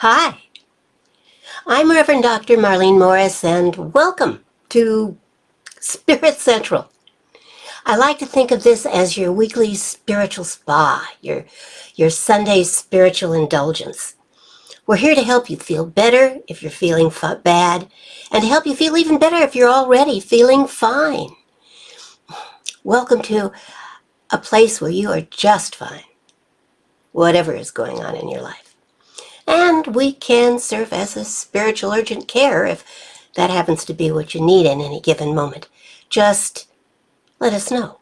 Hi, I'm Reverend Dr. Marlene Morris, and welcome to Spirit Central. I like to think of this as your weekly spiritual spa, your Sunday spiritual indulgence. We're here to help you feel better if you're feeling bad, and to help you feel even better if you're already feeling fine. Welcome to a place where you are just fine, whatever is going on in your life. And we can serve as a spiritual urgent care if that happens to be what you need in any given moment. Just let us know.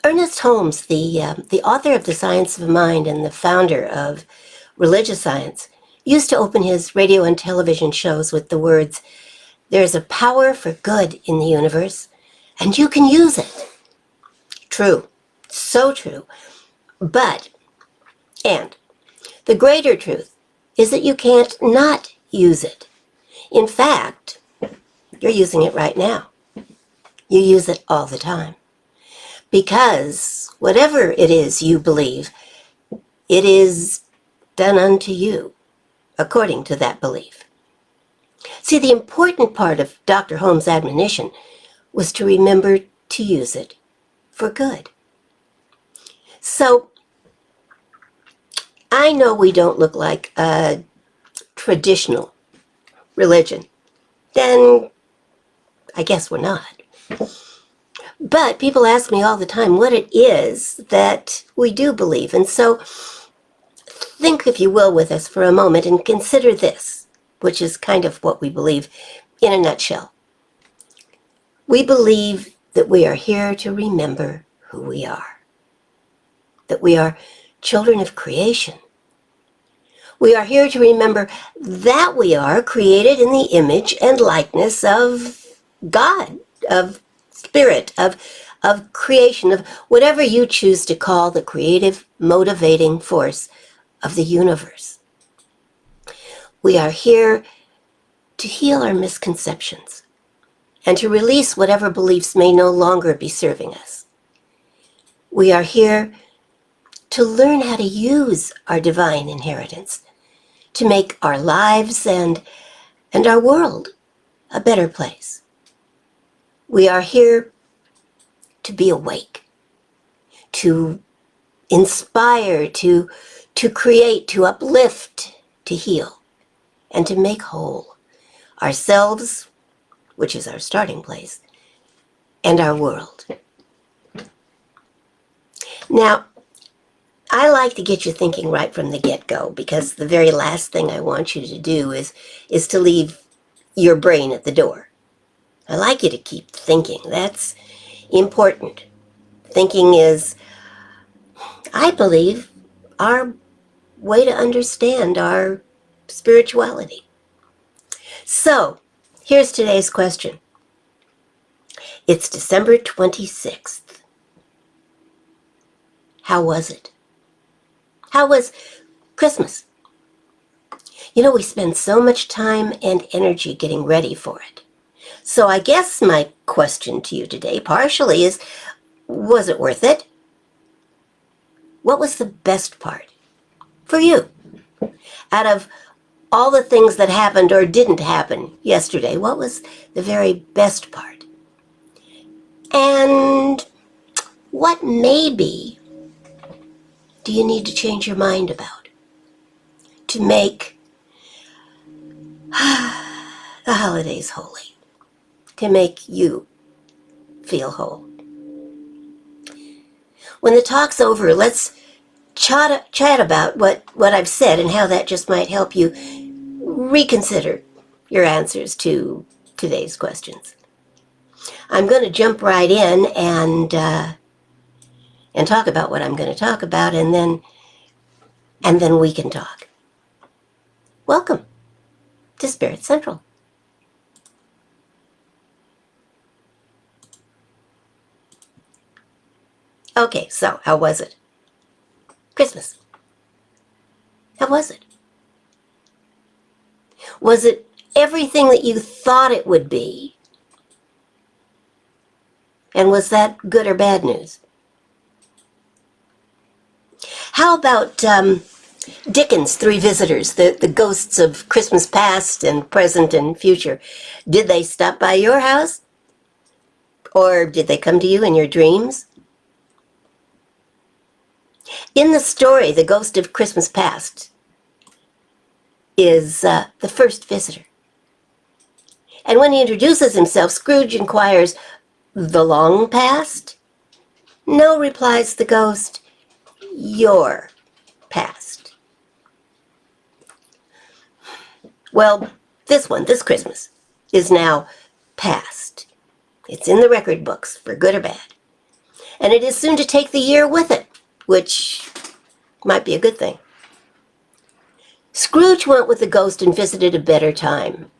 Ernest Holmes, the author of The Science of Mind and the founder of religious science, used to open his radio and television shows with the words, "There's a power for good in the universe, and you can use it." True. So true. But, and, the greater truth is that you can't not use it. In fact, you're using it right now. You use it all the time. Because whatever it is you believe, it is done unto you according to that belief. See, the important part of Dr. Holmes' admonition was to remember to use it for good. So, I know we don't look like a traditional religion. Then, I guess we're not. But people ask me all the time what it is that we do believe. And so think, if you will, with us for a moment and consider this, which is kind of what we believe in a nutshell. We believe that we are here to remember who we are, that we are children of creation. We are here to remember that we are created in the image and likeness of God, of Spirit, of creation, of whatever you choose to call the creative, motivating force of the universe. We are here to heal our misconceptions and to release whatever beliefs may no longer be serving us. We are here to learn how to use our divine inheritance to make our lives and our world a better place. We are here to be awake, to inspire, to create, to uplift, to heal, and to make whole ourselves, which is our starting place, and our world. Now, I like to get you thinking right from the get-go, because the very last thing I want you to do is to leave your brain at the door. I like you to keep thinking. That's important. Thinking is, I believe, our way to understand our spirituality. So, here's today's question. It's December 26th. How was it? How was Christmas? You know, we spend so much time and energy getting ready for it. So I guess my question to you today partially is, was it worth it? What was the best part for you? Out of all the things that happened or didn't happen yesterday, what was the very best part? And what maybe do you need to change your mind about to make the holidays holy, to make you feel whole? When the talk's over, let's chat about what I've said and how that just might help you reconsider your answers to today's questions. I'm going to jump right in and talk about what I'm going to talk about, and then we can talk. Welcome to Spirit Central. Okay, so how was it? Christmas. How was it? Was it everything that you thought it would be? And was that good or bad news? How about Dickens' three visitors, the ghosts of Christmas past and present and future, did they stop by your house? Or did they come to you in your dreams? In the story, the ghost of Christmas past is the first visitor. And when he introduces himself, Scrooge inquires, "The long past?" "No," replies the ghost, "your past." Well, this Christmas, is now past. It's in the record books, for good or bad. And it is soon to take the year with it, which might be a good thing. Scrooge went with the ghost and visited a better time.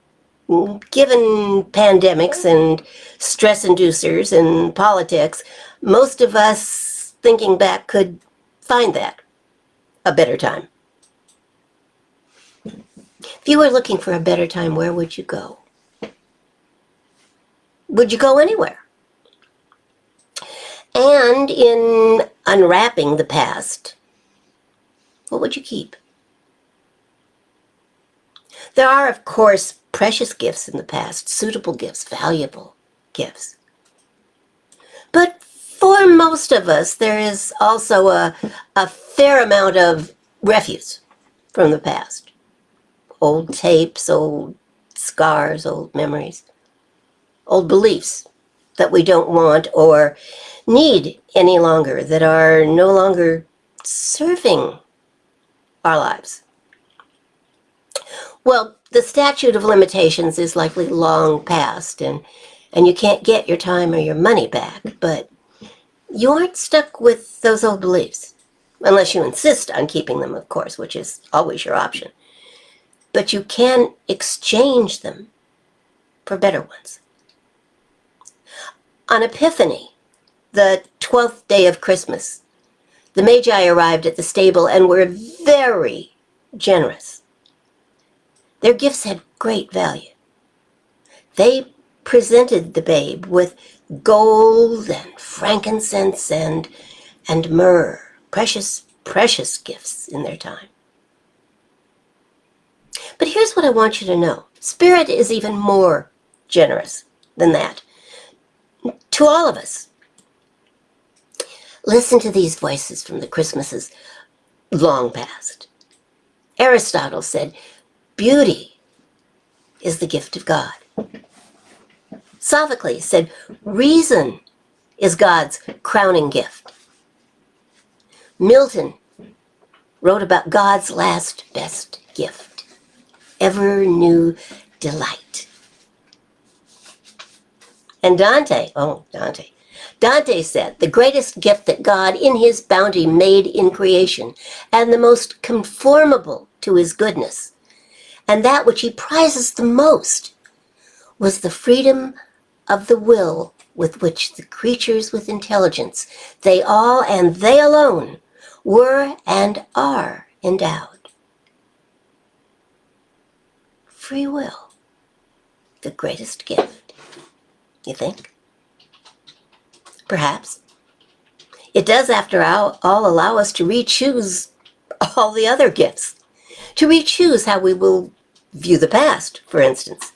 Given pandemics and stress inducers and politics, most of us, thinking back, could find that a better time. If you were looking for a better time, where would you go? Would you go anywhere? And in unwrapping the past, what would you keep? There are, of course, precious gifts in the past, suitable gifts, valuable gifts. But for most of us, there is also a fair amount of refuse from the past. Old tapes, old scars, old memories, old beliefs that we don't want or need any longer, that are no longer serving our lives. Well, the statute of limitations is likely long past, and you can't get your time or your money back, but you aren't stuck with those old beliefs, unless you insist on keeping them, of course, which is always your option. But you can exchange them for better ones. On Epiphany, the 12th day of Christmas, the Magi arrived at the stable and were very generous. Their gifts had great value. They presented the babe with gold and frankincense and myrrh, precious, precious gifts in their time. But here's what I want you to know. Spirit is even more generous than that. To all of us. Listen to these voices from the Christmases long past. Aristotle said, "Beauty is the gift of God." Sophocles said, "Reason is God's crowning gift." Milton wrote about God's last best gift, ever new delight. And Dante said, "The greatest gift that God in his bounty made in creation, and the most conformable to his goodness, and that which he prizes the most, was the freedom of the will with which the creatures with intelligence, they all and they alone, were and are endowed." Free will, the greatest gift, you think? Perhaps. It does, after all, allow us to re-choose all the other gifts, to re-choose how we will view the past, for instance.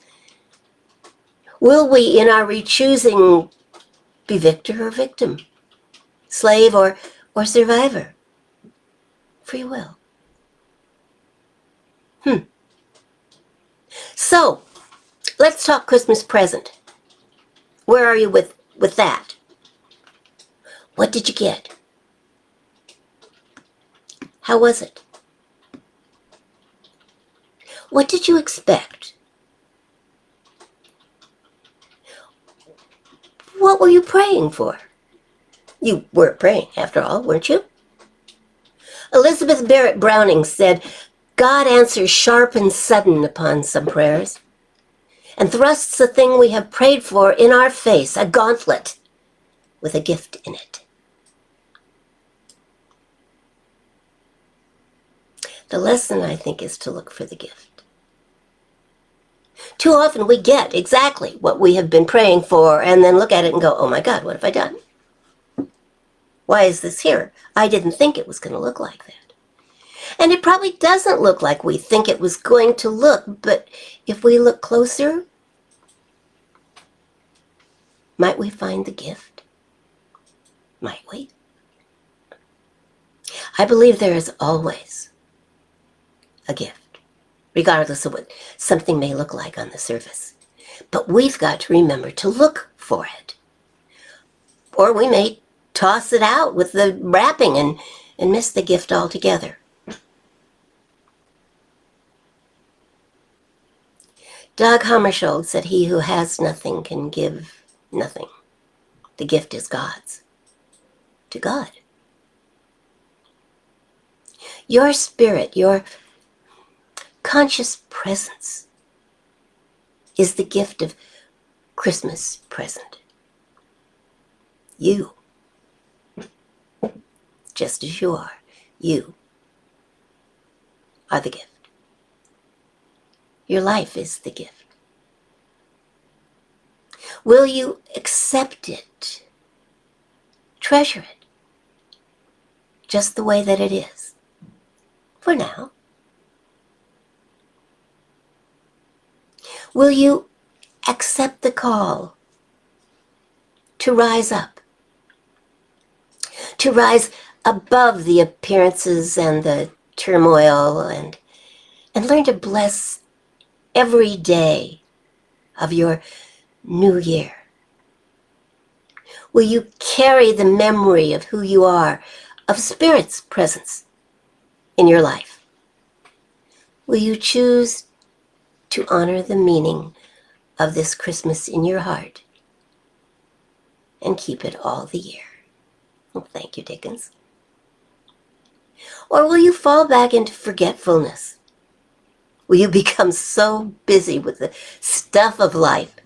Will we, in our re-choosing, be victor or victim, slave or survivor? Free will. So, let's talk Christmas present. Where are you with that? What did you get? How was it? What did you expect? What were you praying for? You were praying, after all, weren't you? Elizabeth Barrett Browning said, "God answers sharp and sudden upon some prayers, and thrusts a thing we have prayed for in our face, a gauntlet with a gift in it." The lesson, I think, is to look for the gift. Too often we get exactly what we have been praying for and then look at it and go, "Oh my God, what have I done? Why is this here? I didn't think it was going to look like that." And it probably doesn't look like we think it was going to look, but if we look closer, might we find the gift? Might we? I believe there is always a gift, regardless of what something may look like on the surface. But we've got to remember to look for it. Or we may toss it out with the wrapping and miss the gift altogether. Dag Hammarskjöld said, "He who has nothing can give nothing. The gift is God's." To God. Your spirit, your conscious presence is the gift of Christmas present. You, just as you are the gift. Your life is the gift. Will you accept it? Treasure it, just the way that it is, for now. Will you accept the call to rise up, to rise above the appearances and the turmoil and learn to bless every day of your new year? Will you carry the memory of who you are, of Spirit's presence in your life? Will you choose to honor the meaning of this Christmas in your heart and keep it all the year? Well, thank you, Dickens. Or will you fall back into forgetfulness? Will you become so busy with the stuff of life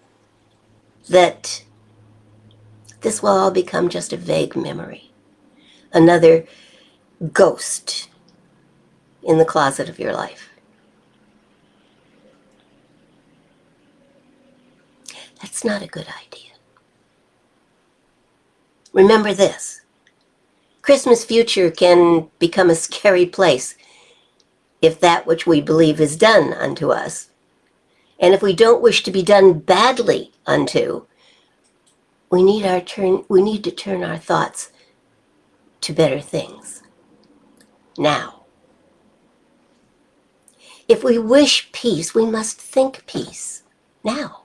that this will all become just a vague memory, another ghost in the closet of your life? That's not a good idea. Remember this: Christmas future can become a scary place if that which we believe is done unto us, and if we don't wish to be done badly unto, we need to turn our thoughts to better things now. If we wish peace, we must think peace now.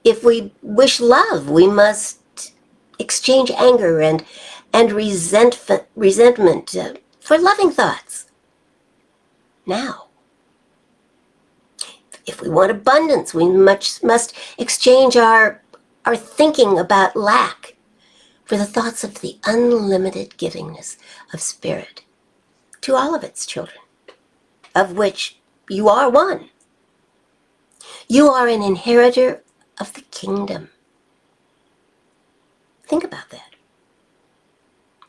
If we wish love, we must exchange anger and resentment for loving thoughts now. If we want abundance, we must exchange our thinking about lack for the thoughts of the unlimited givingness of Spirit to all of its children, of which you are one. You are an inheritor of the kingdom. Think about that.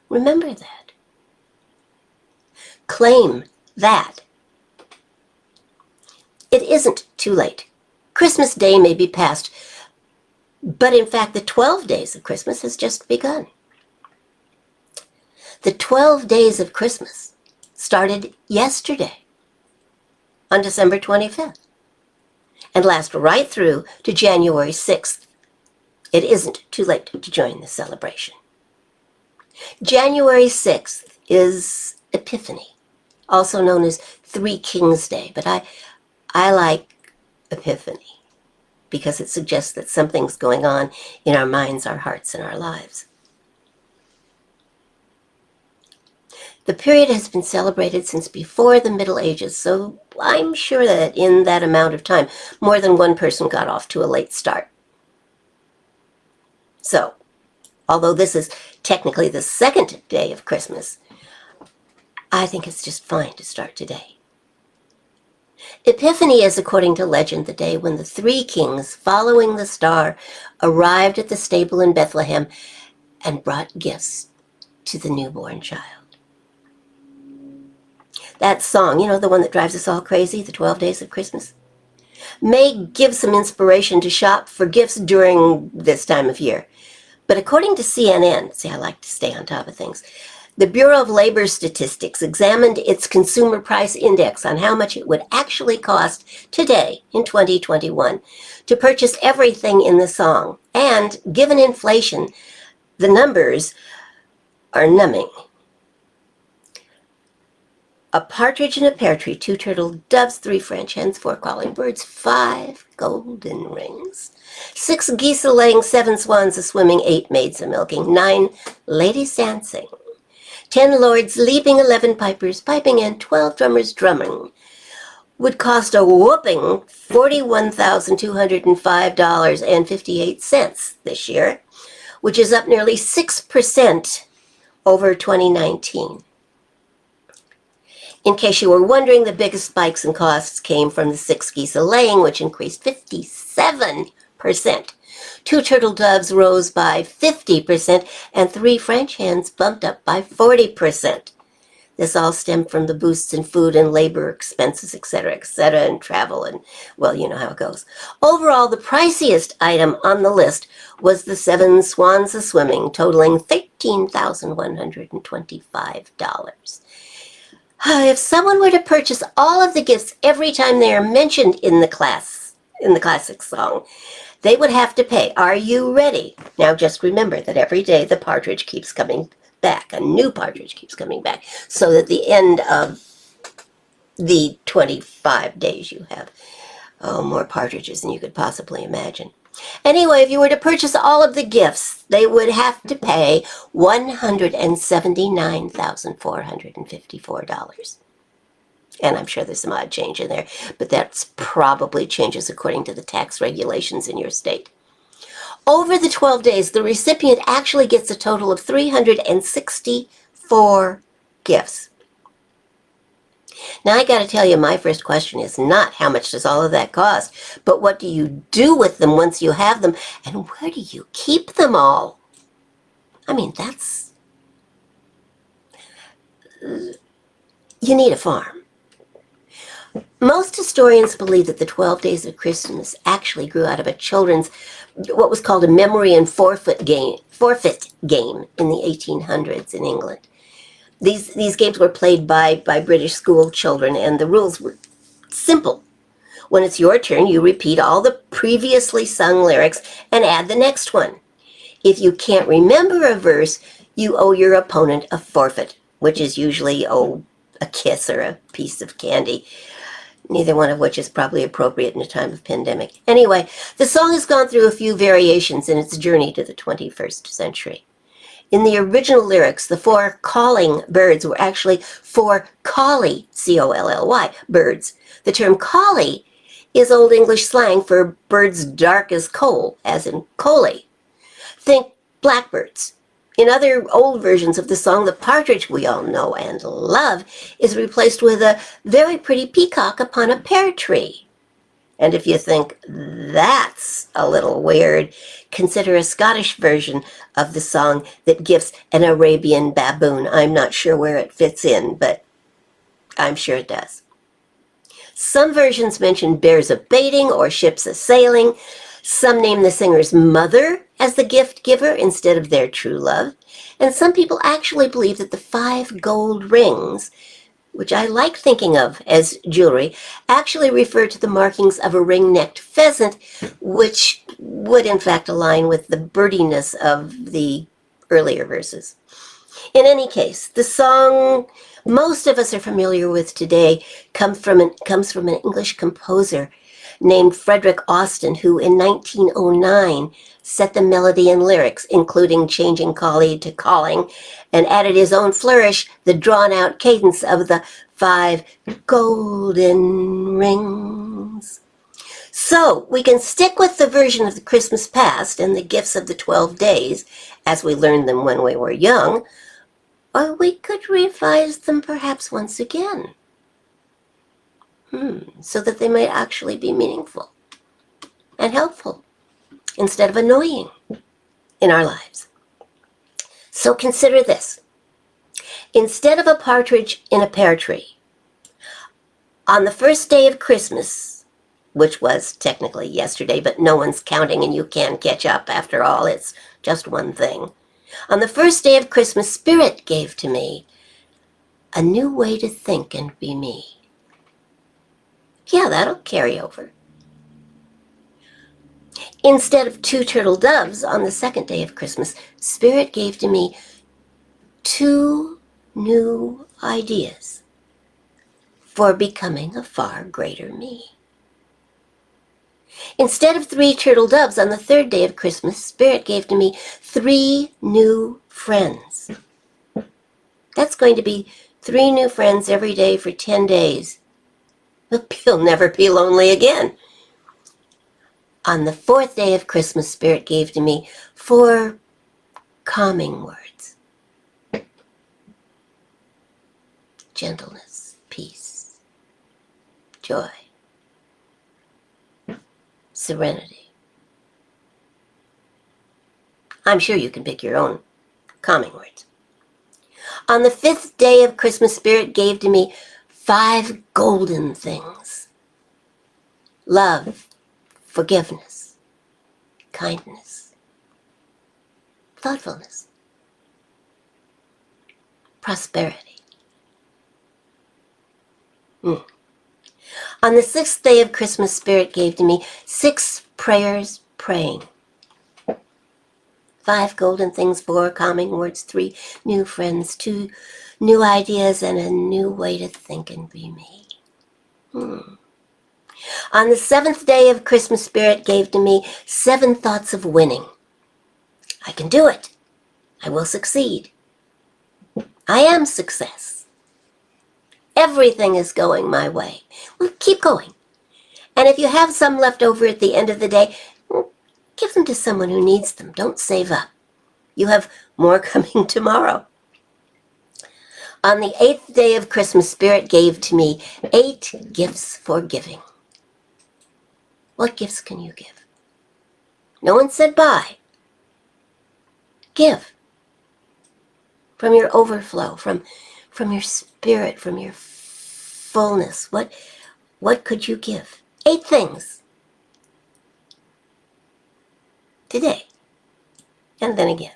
Remember that. Claim that. It isn't too late. Christmas Day may be past, but in fact the 12 days of Christmas has just begun. The 12 days of Christmas started yesterday on December 25th and last right through to January 6th. It isn't too late to join the celebration. January 6th is Epiphany, also known as Three Kings Day, but I like Epiphany because it suggests that something's going on in our minds, our hearts, and our lives. The period has been celebrated since before the Middle Ages, so I'm sure that in that amount of time, more than one person got off to a late start. So, although this is technically the second day of Christmas, I think it's just fine to start today. Epiphany is, according to legend, the day when the three kings, following the star, arrived at the stable in Bethlehem and brought gifts to the newborn child. That song, you know, the one that drives us all crazy, the 12 Days of Christmas, may give some inspiration to shop for gifts during this time of year. But according to CNN, see, I like to stay on top of things, The Bureau of Labor Statistics examined its consumer price index on how much it would actually cost today in 2021 to purchase everything in the song. And given inflation, the numbers are numbing. A partridge in a pear tree, 2 turtle doves, 3 French hens, 4 calling birds, 5 golden rings, 6 geese a-laying, 7 swans a-swimming, 8 maids a-milking, 9 ladies dancing, 10 lords leaping, 11 pipers piping, and 12 drummers drumming would cost a whopping $41,205.58 this year, which is up nearly 6% over 2019. In case you were wondering, the biggest spikes in costs came from the 6 geese a-laying, which increased 57%. 2 turtle doves rose by 50%, and 3 French hens bumped up by 40%. This all stemmed from the boosts in food and labor expenses, etc., and travel, and, well, you know how it goes. Overall, the priciest item on the list was the 7 swans a-swimming, totaling $13,125. If someone were to purchase all of the gifts every time they are mentioned in the classic song, they would have to pay. Are you ready? Now just remember that every day the partridge keeps coming back. A new partridge keeps coming back. So that at the end of the 25 days you have more partridges than you could possibly imagine. Anyway, if you were to purchase all of the gifts, they would have to pay $179,454. And I'm sure there's some odd change in there, but that's probably changes according to the tax regulations in your state. Over the 12 days, the recipient actually gets a total of 364 gifts. Now, I got to tell you, my first question is not how much does all of that cost, but what do you do with them once you have them, and where do you keep them all? I mean, you need a farm. Most historians believe that the 12 Days of Christmas actually grew out of a children's, what was called a memory and forfeit game in the 1800s in England. These games were played by British school children, and the rules were simple. When it's your turn, you repeat all the previously sung lyrics and add the next one. If you can't remember a verse, you owe your opponent a forfeit, which is usually, a kiss or a piece of candy, neither one of which is probably appropriate in a time of pandemic. Anyway, the song has gone through a few variations in its journey to the 21st century. In the original lyrics, the 4 calling birds were actually 4 collie, C-O-L-L-Y, birds. The term collie is Old English slang for birds dark as coal, as in coley. Think blackbirds. In other old versions of the song, the partridge we all know and love is replaced with a very pretty peacock upon a pear tree. And if you think that's a little weird, consider a Scottish version of the song that gifts an Arabian baboon. I'm not sure where it fits in, but I'm sure it does. Some versions mention bears a baiting or ships a sailing. Some name the singer's mother as the gift giver instead of their true love. And some people actually believe that the 5 gold rings, which I like thinking of as jewelry, actually refer to the markings of a ring-necked pheasant, which would in fact align with the birdiness of the earlier verses. In any case, the song most of us are familiar with today comes from an English composer named Frederick Austin, who in 1909 set the melody and lyrics, including changing collie to calling, and added his own flourish, the drawn-out cadence of the 5 golden rings. So we can stick with the version of the Christmas past and the gifts of the 12 days as we learned them when we were young, or we could revise them perhaps once again, so that they might actually be meaningful and helpful instead of annoying in our lives. So consider this. Instead of a partridge in a pear tree, on the first day of Christmas, which was technically yesterday, but no one's counting and you can't catch up after all, it's just one thing. On the first day of Christmas, Spirit gave to me a new way to think and be me. Yeah, that'll carry over. Instead of 2 turtle doves on the second day of Christmas, Spirit gave to me 2 new ideas for becoming a far greater me. Instead of 3 turtle doves on the third day of Christmas, Spirit gave to me 3 new friends. That's going to be 3 new friends every day for 10 days. You'll never be lonely again. On the fourth day of Christmas, Spirit gave to me 4 calming words. Gentleness, peace, joy, serenity. I'm sure you can pick your own calming words. On the 5th day of Christmas, Spirit gave to me 5 golden things. Love, forgiveness, kindness, thoughtfulness, prosperity. On the 6th day of Christmas, Spirit gave to me 6 prayers praying. 5 golden things, 4 calming words, 3 new friends, 2 new ideas, and a new way to think and be me. On the 7th day of Christmas, Spirit gave to me 7 thoughts of winning. I can do it. I will succeed. I am success. Everything is going my way. Well, keep going. And if you have some left over at the end of the day, give them to someone who needs them. Don't save up. You have more coming tomorrow. On the 8th day of Christmas, Spirit gave to me 8 gifts for giving. What gifts can you give? No one said buy. Give. From your overflow, from your spirit, from your fullness. What could you give? 8 things. Today. And then again.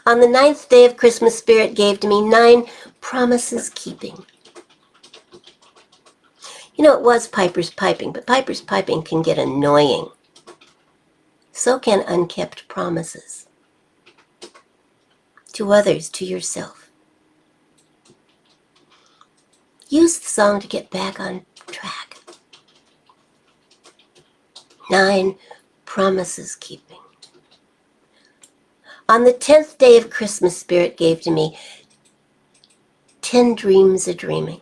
On the 9th day of Christmas, Spirit gave to me 9 promises keeping. You know, it was Piper's piping, but Piper's piping can get annoying. So can unkept promises. To others, to yourself. Use the song to get back on track. 9 promises keeping. On the 10th day of Christmas, Spirit gave to me 10 dreams a dreaming.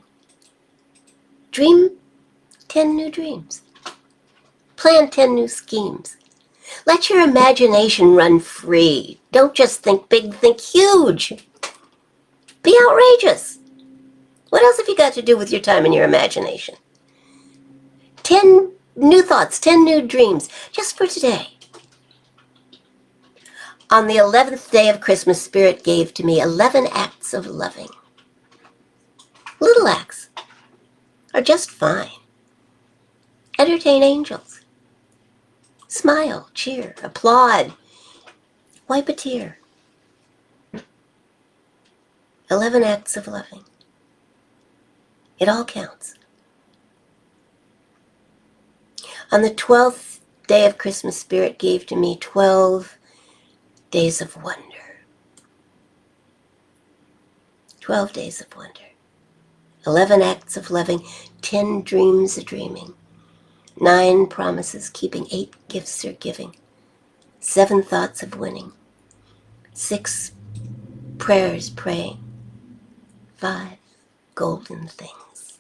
Dream 10 new dreams. Plan 10 new schemes. Let your imagination run free. Don't just think big, think huge. Be outrageous. What else have you got to do with your time and your imagination? 10 new thoughts, 10 new dreams, just for today. On the 11th day of Christmas, Spirit gave to me 11 acts of loving. Little acts are just fine. Entertain angels. Smile, cheer, applaud, wipe a tear. 11 acts of loving. It all counts. On the 12th day of Christmas, Spirit gave to me 12 days of wonder. 12 days of wonder. 11 acts of loving, 10 dreams a dreaming, 9 promises keeping, 8 gifts are giving, 7 thoughts of winning, 6 prayers praying, 5 golden things,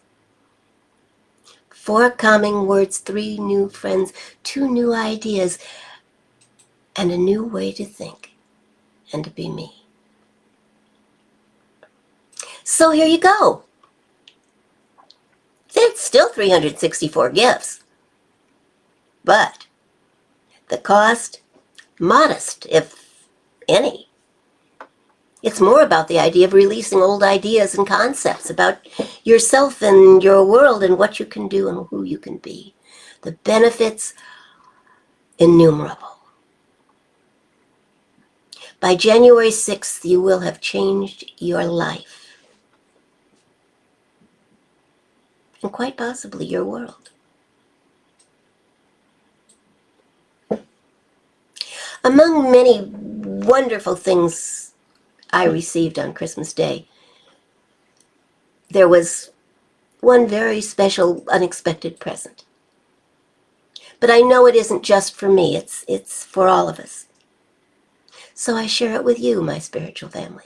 4 calming words, 3 new friends, 2 new ideas, and a new way to think and to be me. So here you go. It's still 364 gifts. But the cost, modest, if any. It's more about the idea of releasing old ideas and concepts about yourself and your world and what you can do and who you can be. The benefits, innumerable. By January 6th, you will have changed your life. And quite possibly your world. Among many wonderful things I received on Christmas Day, there was one very special, unexpected present. But I know it isn't just for me, it's for all of us. So I share it with you, my spiritual family.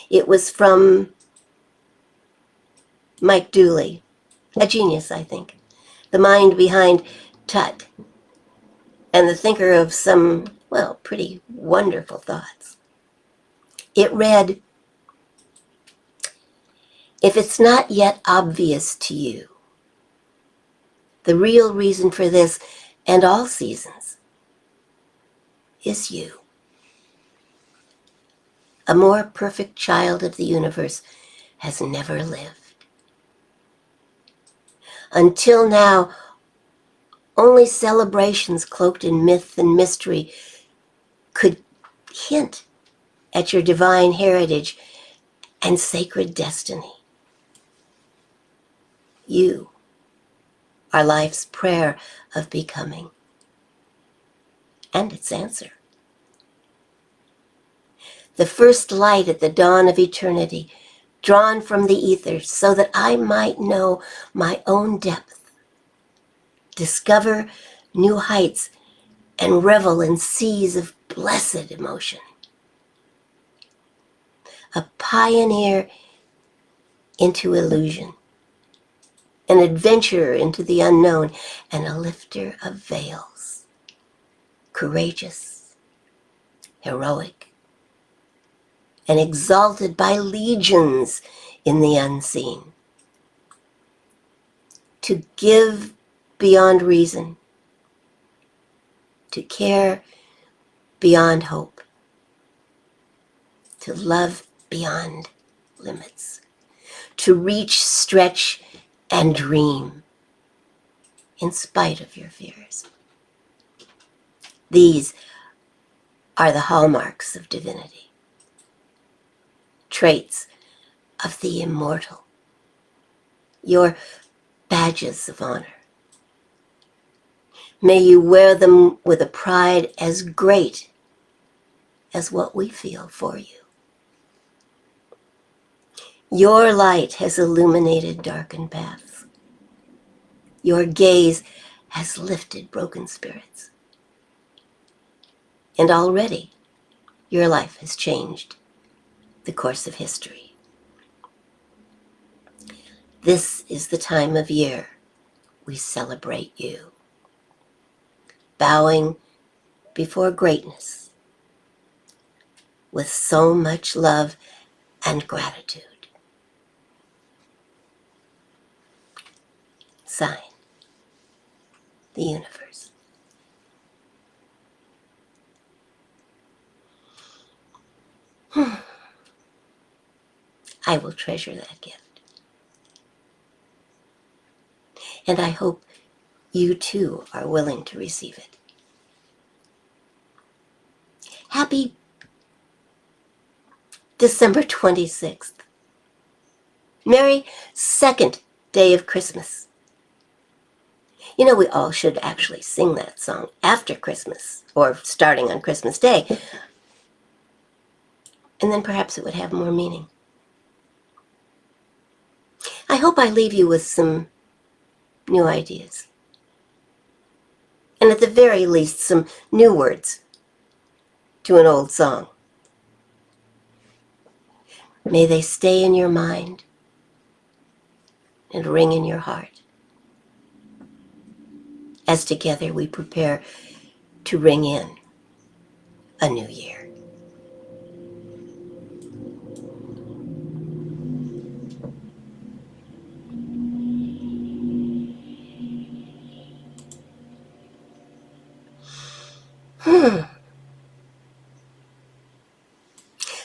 It was from Mike Dooley, a genius, I think, the mind behind Tut, and the thinker of some, well, pretty wonderful thoughts. It read, "If it's not yet obvious to you, the real reason for this and all seasons is you. A more perfect child of the universe has never lived. Until now, only celebrations cloaked in myth and mystery could hint at your divine heritage and sacred destiny. You are life's prayer of becoming and its answer. The first light at the dawn of eternity, drawn from the ether so that I might know my own depth, discover new heights, and revel in seas of blessed emotion. A pioneer into illusion, an adventurer into the unknown, and a lifter of veils. Courageous, heroic, and exalted by legions in the unseen. To give beyond reason, to care beyond hope, to love beyond limits, to reach, stretch, and dream in spite of your fears. These are the hallmarks of divinity, traits of the immortal, your badges of honor. May you wear them with a pride as great as what we feel for you. Your light has illuminated darkened paths. Your gaze has lifted broken spirits. And already, your life has changed the course of history. This is the time of year we celebrate you, bowing before greatness with so much love and gratitude. Sign, the universe. I will treasure that gift. And I hope you too are willing to receive it. Happy December 26th. Merry second day of Christmas. You know, we all should actually sing that song after Christmas, or starting on Christmas Day, and then perhaps it would have more meaning. I hope I leave you with some new ideas, and at the very least, some new words to an old song. May they stay in your mind and ring in your heart, as together we prepare to ring in a new year.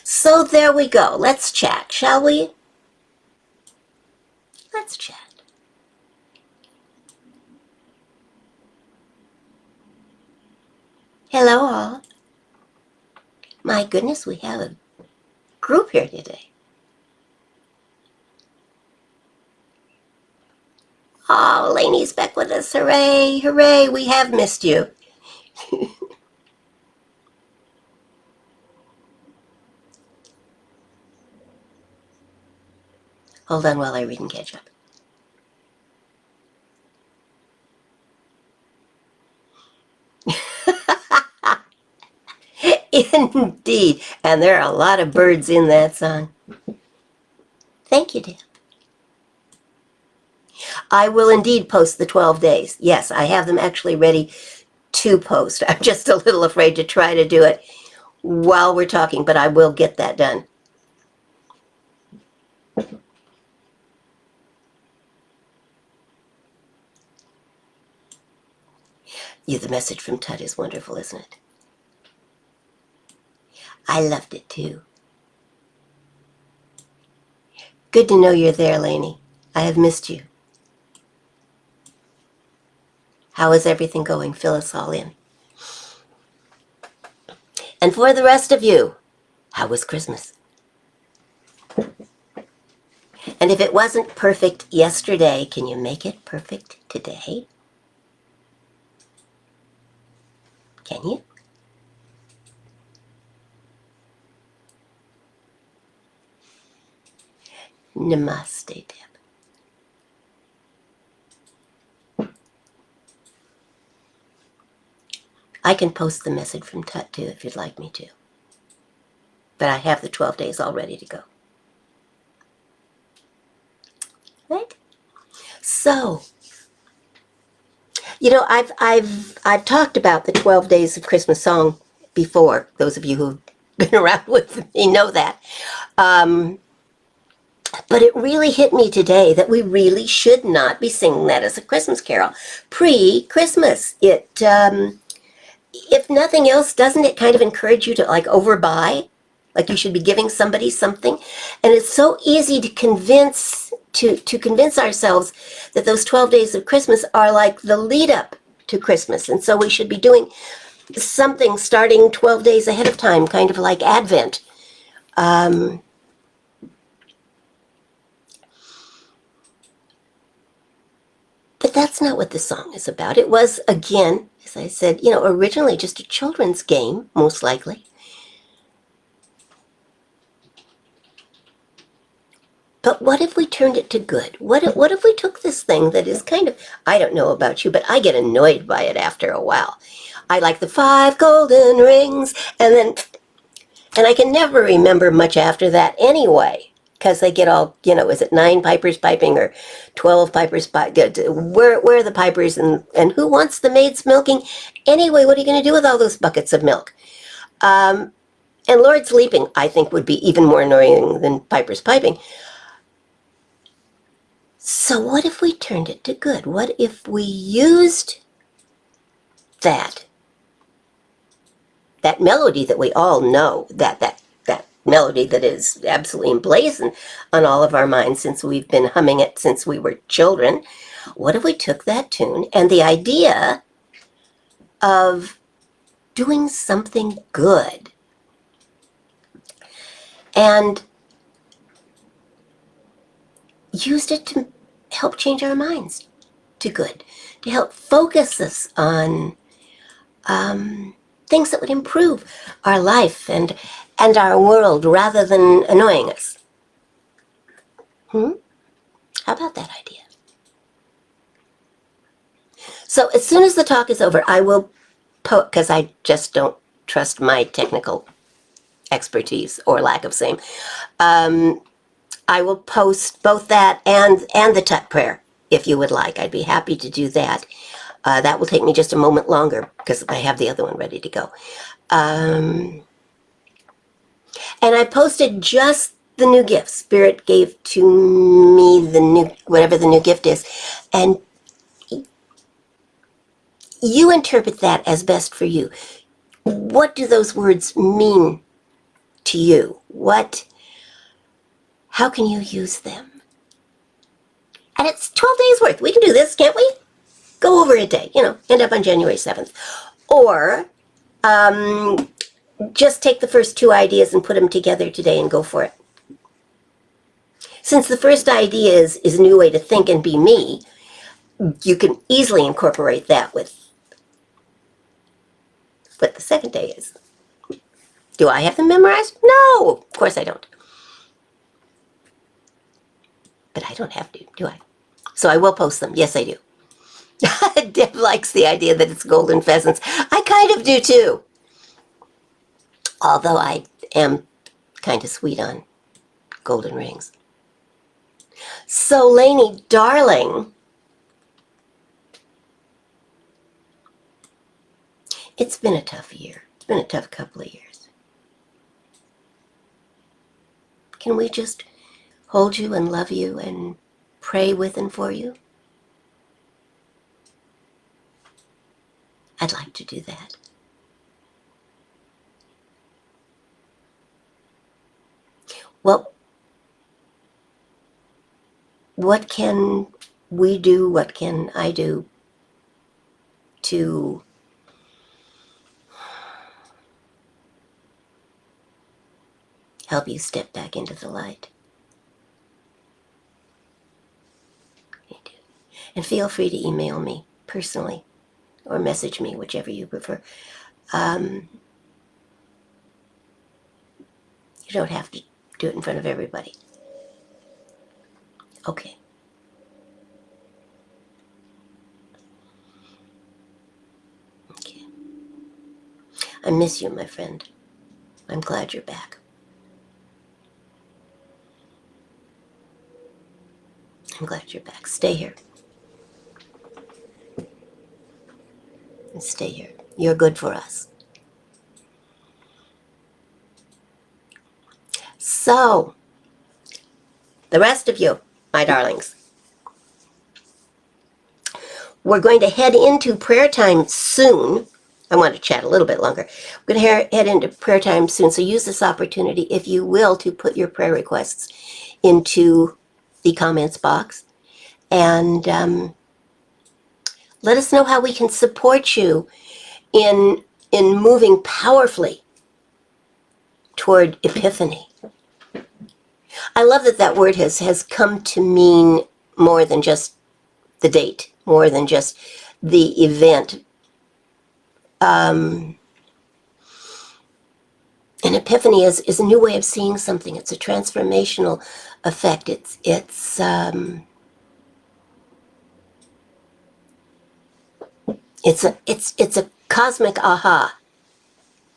So there we go. Let's chat, shall we? Let's chat. Hello all. my goodness, we have a group here today. Oh, Lainey's back with us. Hooray, hooray, we have missed you. Hold on while I read and catch up. Indeed, and there are a lot of birds in that song. Thank you, Dan. I will indeed post the 12 days. Yes, I have them actually ready to post. I'm just a little afraid to try to do it while we're talking, but I will get that done. Yeah, the message from Tut is wonderful, isn't it? I loved it too. Good to know you're there, Lainey. I have missed you. How is everything going? Fill us all in. And for the rest of you, how was Christmas? And if it wasn't perfect yesterday, can you make it perfect today? Can you? Namaste, Deb. I can post the message from Tut too if you'd like me to. But I have the 12 days all ready to go. Right? So, you know, I've talked about the 12 days of Christmas song before. Those of you who've been around with me know that. But it really hit me today that we really should not be singing that as a Christmas carol pre-Christmas. It, if nothing else, doesn't it kind of encourage you to like overbuy? Like you should be giving somebody something? And it's so easy to convince ourselves that those 12 days of Christmas are like the lead up to Christmas. And so we should be doing something starting 12 days ahead of time, kind of like Advent. But that's not what the song is about. It was, again, as I said, you know, originally just a children's game, most likely. But what if we turned it to good? What if we took this thing that is kind of, I don't know about you, but I get annoyed by it after a while. I like the 5 golden rings, and I can never remember much after that anyway. Because they get all, you know, is it 9 pipers piping or 12 pipers piping? Where are the pipers and who wants the maids milking? Anyway, what are you going to do with all those buckets of milk? And Lord's Leaping, I think, would be even more annoying than pipers piping. So what if we turned it to good? What if we used that melody that we all know, that melody that is absolutely emblazoned on all of our minds since we've been humming it since we were children. What if we took that tune and the idea of doing something good and used it to help change our minds to good, to help focus us on things that would improve our life and our world rather than annoying us. How about that idea? So as soon as the talk is over, I will because I just don't trust my technical expertise or lack of same. I will post both that and the Tut prayer if you would like. I'd be happy to do that. That will take me just a moment longer because I have the other one ready to go. And I posted just the new gift. Spirit gave to me the new, whatever the new gift is. And you interpret that as best for you. What do those words mean to you? How can you use them? And it's 12 days worth. We can do this, can't we? Go over a day, you know, end up on January 7th. Or just take the first two ideas and put them together today and go for it. Since the first idea is a new way to think and be me, you can easily incorporate that with what the second day is. Do I have them memorized? No, of course I don't. But I don't have to, do I? So I will post them. Yes, I do. Deb likes the idea that it's golden pheasants. I kind of do too. Although I am kind of sweet on golden rings. So, Lainey, darling, it's been a tough year. It's been a tough couple of years. Can we just hold you and love you and pray with and for you? I'd like to do that. Well, what can we do, what can I do to help you step back into the light? You do. And feel free to email me personally or message me, whichever you prefer. You don't have to do it in front of everybody. Okay. Okay. I miss you, my friend. I'm glad you're back. I'm glad you're back. Stay here. And stay here. You're good for us. So, the rest of you, my darlings, we're going to head into prayer time soon. I want to chat a little bit longer. We're going to head into prayer time soon, so use this opportunity, if you will, to put your prayer requests into the comments box. And let us know how we can support you in moving powerfully toward Epiphany. I love that that word has come to mean more than just the date, more than just the event. An epiphany is a new way of seeing something. It's a transformational effect. It's a cosmic aha,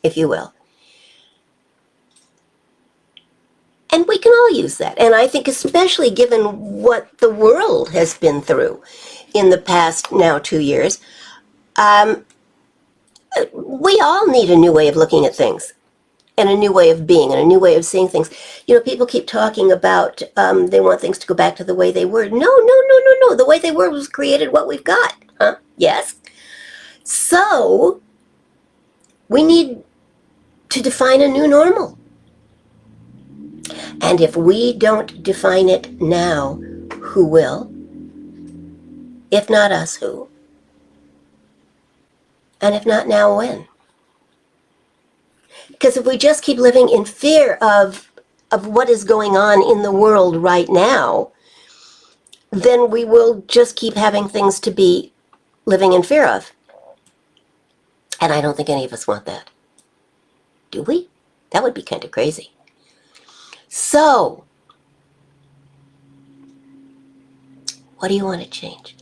if you will. And we can all use that. And I think especially given what the world has been through in the past now 2 years, we all need a new way of looking at things and a new way of being and a new way of seeing things. You know, people keep talking about they want things to go back to the way they were. No. The way they were was created what we've got. Huh? Yes? So, we need to define a new normal. And if we don't define it now, who will? If not us, who? And if not now, when? Because if we just keep living in fear of what is going on in the world right now, then we will just keep having things to be living in fear of. And I don't think any of us want that. Do we? That would be kind of crazy. So, what do you want to change?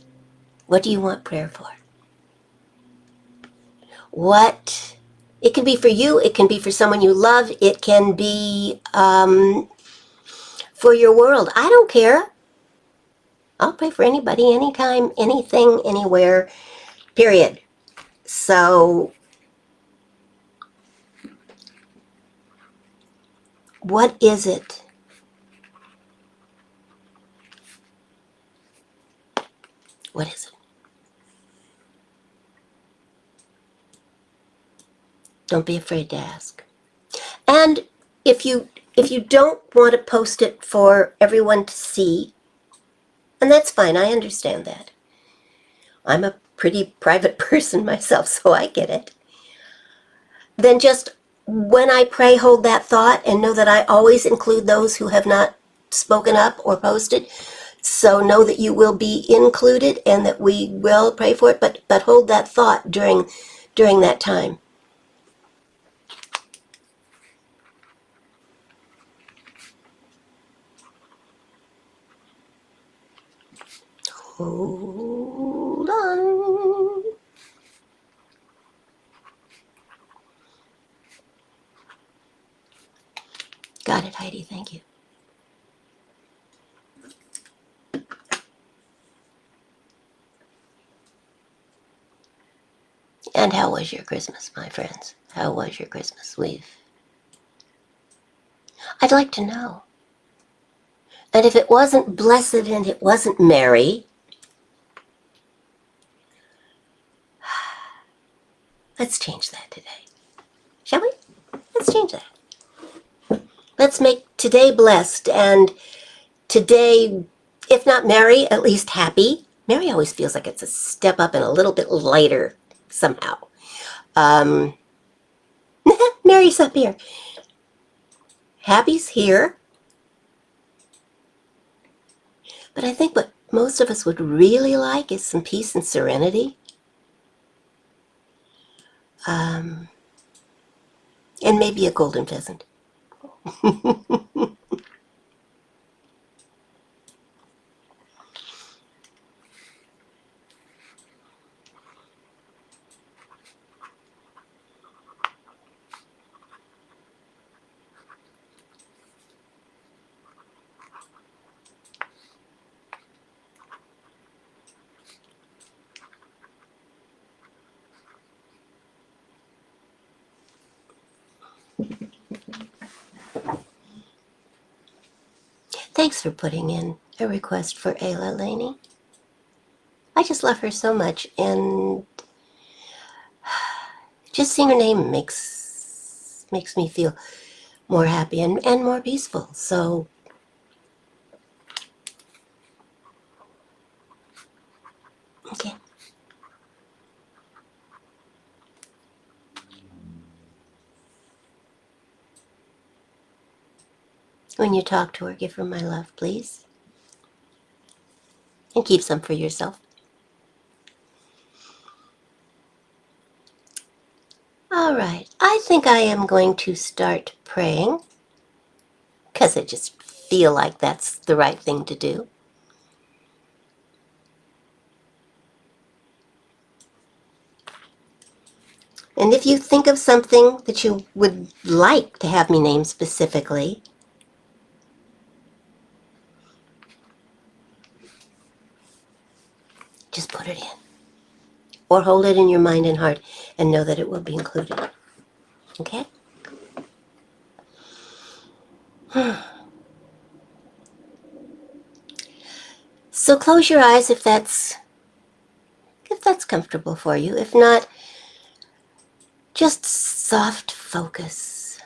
What do you want prayer for? What? It can be for you. It can be for someone you love. It can be for your world. I don't care. I'll pray for anybody, anytime, anything, anywhere, period. So, what is it? What is it? Don't be afraid to ask. And if you don't want to post it for everyone to see, and that's fine, I understand that. I'm a pretty private person myself, so I get it. Then just when I pray, hold that thought and know that I always include those who have not spoken up or posted. So know that you will be included and that we will pray for it, but hold that thought during that time. Hold on. Got it, Heidi. Thank you. And how was your Christmas, my friends? How was your Christmas? I'd like to know. And if it wasn't blessed and it wasn't merry, let's change that today. Shall we? Let's change that. Let's make today blessed and today, if not merry, at least happy. Merry always feels like it's a step up and a little bit lighter somehow. Merry's up here. Happy's here. But I think what most of us would really like is some peace and serenity. And maybe a golden pheasant. Thanks for putting in a request for Ayla, Laney. I just love her so much, and just seeing her name makes me feel more happy and more peaceful. So, okay. When you talk to her, give her my love, please. And keep some for yourself. All right. I think I am going to start praying because I just feel like that's the right thing to do. And if you think of something that you would like to have me name specifically, just put it in. Or hold it in your mind and heart and know that it will be included. Okay? So close your eyes if that's comfortable for you. If not, just soft focus.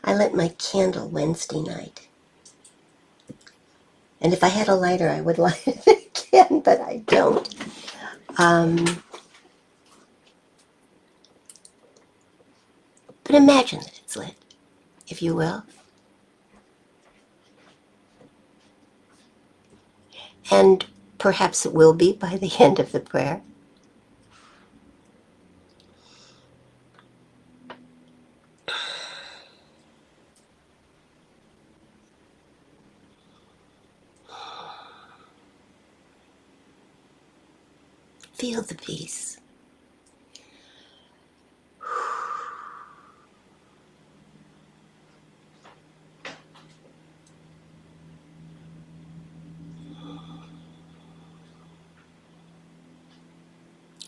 I lit my candle Wednesday night. And if I had a lighter, I would light it again, but I don't. But imagine that it's lit, if you will. And perhaps it will be by the end of the prayer. Feel the peace.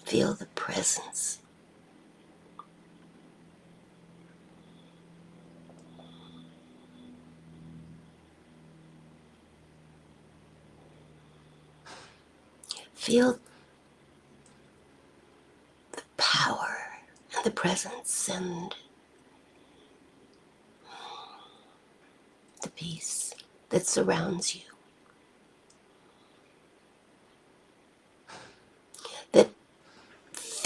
Feel the presence. Feel the power and the presence and the peace that surrounds you. That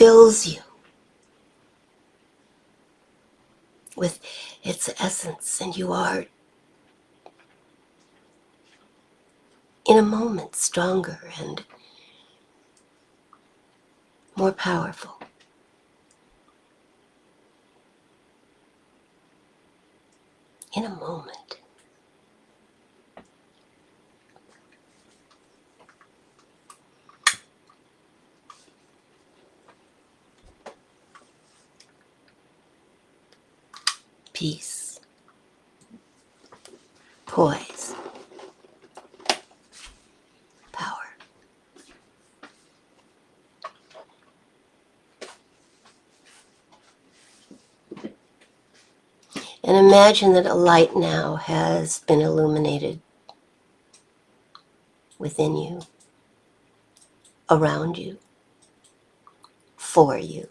fills you with its essence, and you are, in a moment, stronger and more powerful. In a moment. Peace, poise, power. And imagine that a light now has been illuminated within you, around you, for you.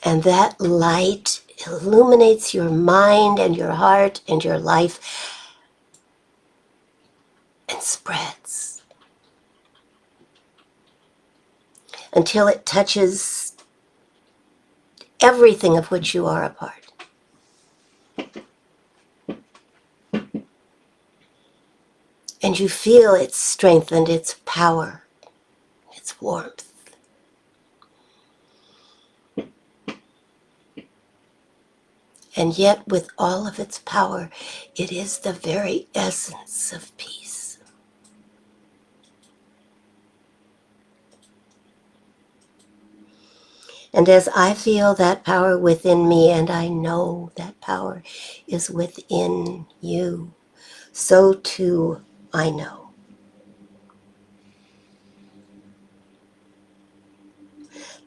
And that light illuminates your mind and your heart and your life and spreads until it touches everything of which you are a part. And you feel its strength and its power, its warmth. And yet, with all of its power, it is the very essence of peace. And as I feel that power within me, and I know that power is within you, so too I know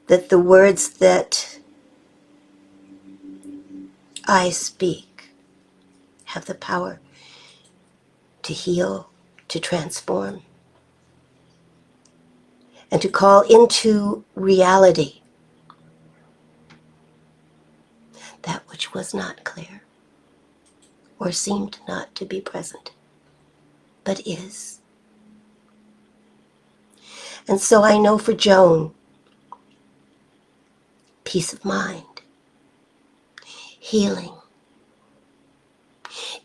that the words that I speak have the power to heal, to transform, and to call into reality that which was not clear or seemed not to be present, but is. And so I know for Joan, peace of mind, healing,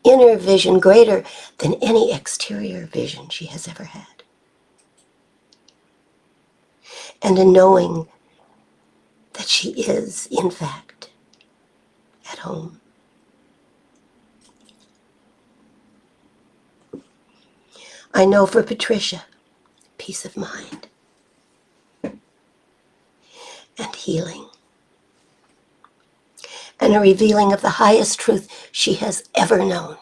inner vision greater than any exterior vision she has ever had, and a knowing that she is, in fact, at home. I know for Patricia, peace of mind and healing, and a revealing of the highest truth she has ever known.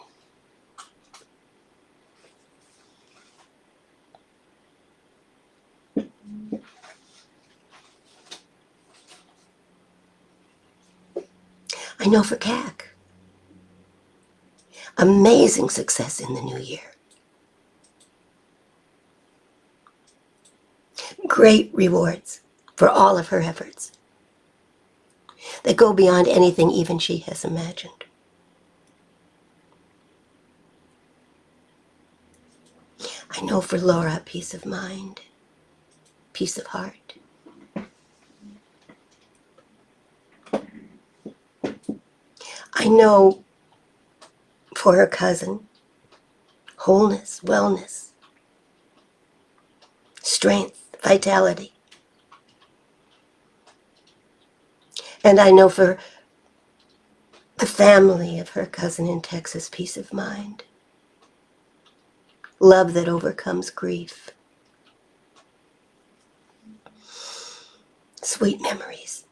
I know for CAC, amazing success in the new year. Great rewards for all of her efforts that go beyond anything even she has imagined. I know for Laura, peace of mind, peace of heart. I know for her cousin, wholeness, wellness, strength, vitality. And I know for the family of her cousin in Texas, peace of mind, love that overcomes grief, sweet memories.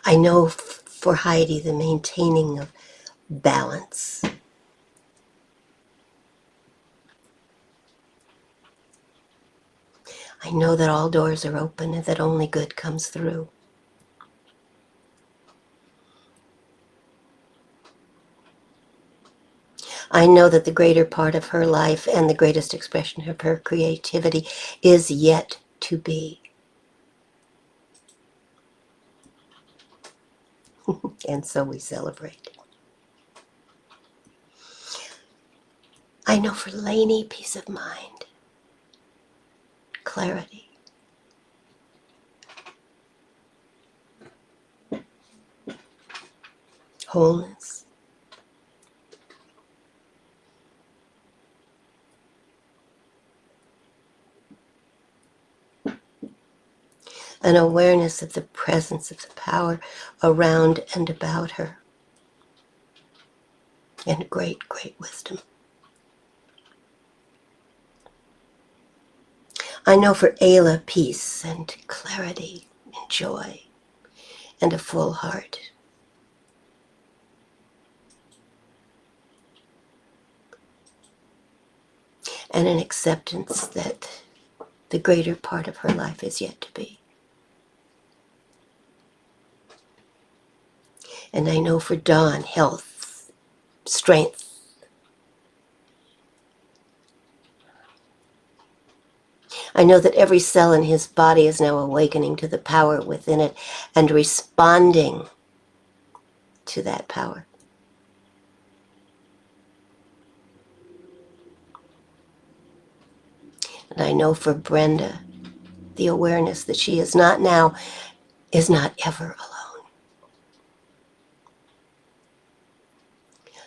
I know for Heidi, the maintaining of balance. I know that all doors are open and that only good comes through. I know that the greater part of her life and the greatest expression of her creativity is yet to be. And so we celebrate. for Laney, peace of mind, clarity. Wholeness. An awareness of the presence of the power around and about her. And great, great wisdom. I know for Ayla peace and clarity and joy and a full heart. And an acceptance that the greater part of her life is yet to be. And I know for Dawn health, strength. I know that every cell in his body is now awakening to the power within it and responding to that power. And I know for Brenda, the awareness that she is not now, is not ever alone.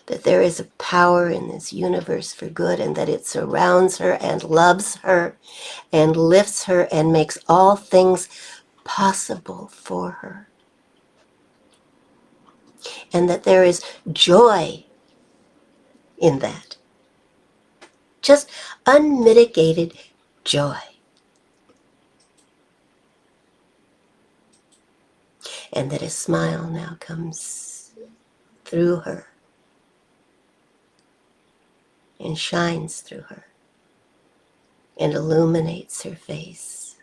That there is a power in this universe for good and that it surrounds her and loves her and lifts her and makes all things possible for her. And that there is joy in that. Just unmitigated joy. And that a smile now comes through her and shines through her and illuminates her face.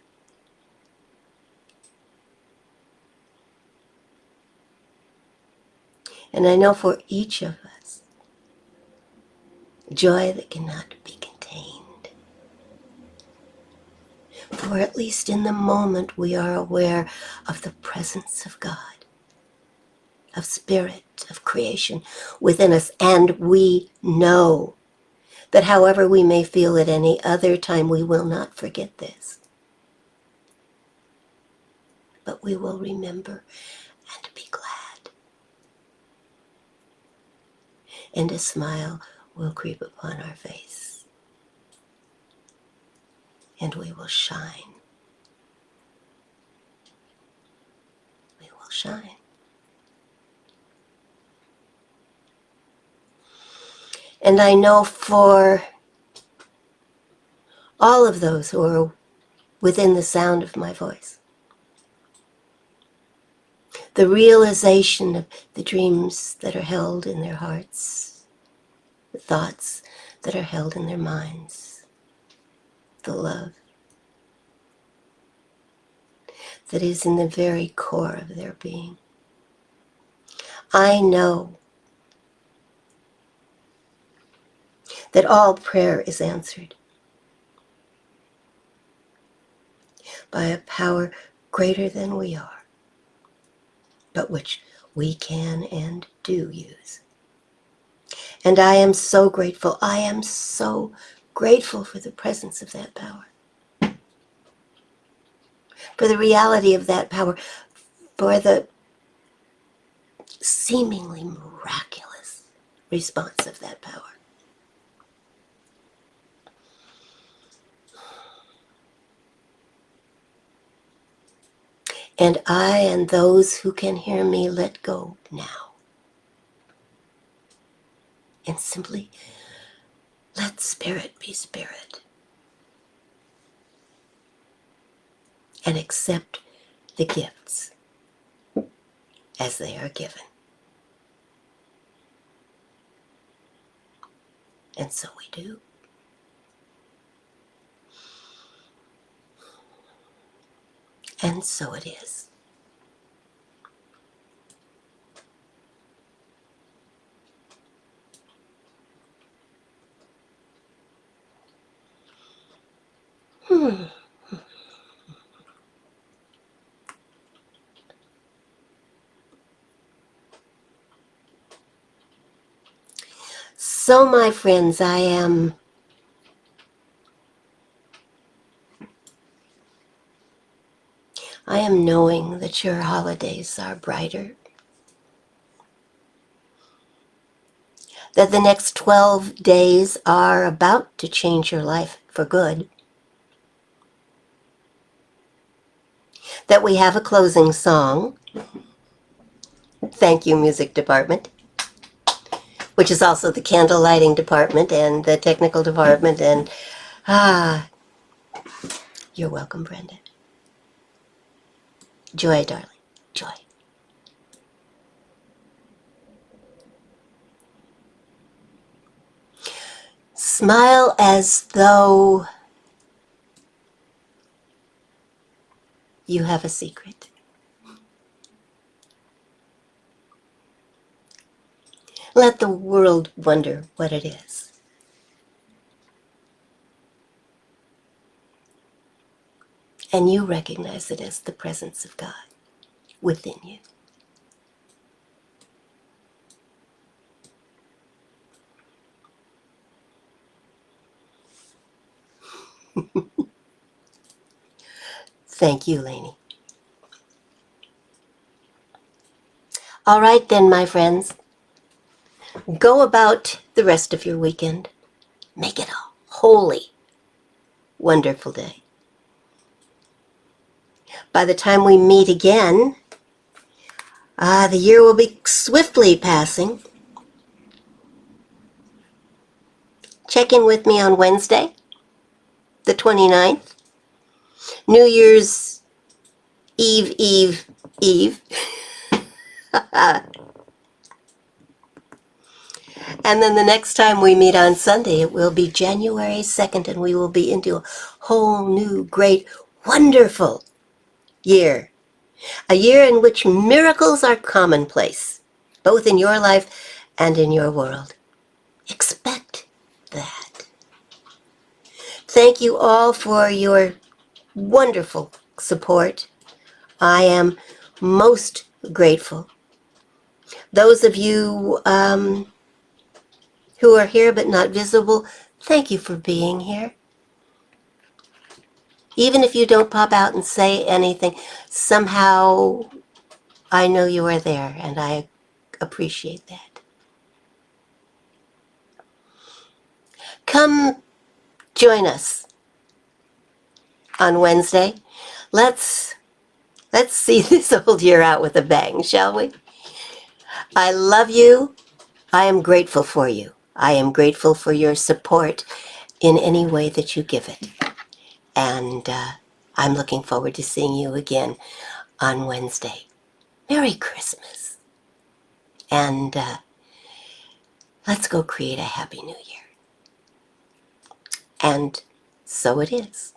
And I know for each of us, joy that cannot be contained. For at least in the moment we are aware of the presence of God, of spirit, of creation within us, and we know that however we may feel at any other time, we will not forget this. But we will remember and be glad. And a smile will creep upon our face. And we will shine. We will shine. And I know for all of those who are within the sound of my voice, the realization of the dreams that are held in their hearts, the thoughts that are held in their minds, the love that is in the very core of their being. I know that all prayer is answered by a power greater than we are, but which we can and do use. And I am so grateful. I am so grateful for the presence of that power, for the reality of that power, for the seemingly miraculous response of that power. And I and those who can hear me let go now. And simply let spirit be spirit. And accept the gifts as they are given. And so we do. And so it is. So, my friends, I am I am knowing that your holidays are brighter, that the next 12 days are about to change your life for good, that we have a closing song. Thank you, music department, which is also the candle lighting department and the technical department. And you're welcome, Brenda. Joy, darling, joy. Smile as though you have a secret. Let the world wonder what it is. And you recognize it as the presence of God within you. Thank you, Lainey. All right then, my friends. Go about the rest of your weekend. Make it a holy, wonderful day. By the time we meet again, the year will be swiftly passing. Check in with me on Wednesday, the 29th. New Year's Eve. And then the next time we meet on Sunday, it will be January 2nd, and we will be into a whole new, great, wonderful year. A year in which miracles are commonplace, both in your life and in your world. Expect that. Thank you all for your wonderful support. I am most grateful. Those of you who are here but not visible, thank you for being here. Even if you don't pop out and say anything, somehow I know you are there, and I appreciate that. Come join us on Wednesday. Let's see this old year out with a bang, shall we? I love you. I am grateful for you. I am grateful for your support in any way that you give it. And I'm looking forward to seeing you again on Wednesday. Merry Christmas. And let's go create a happy new year. And so it is.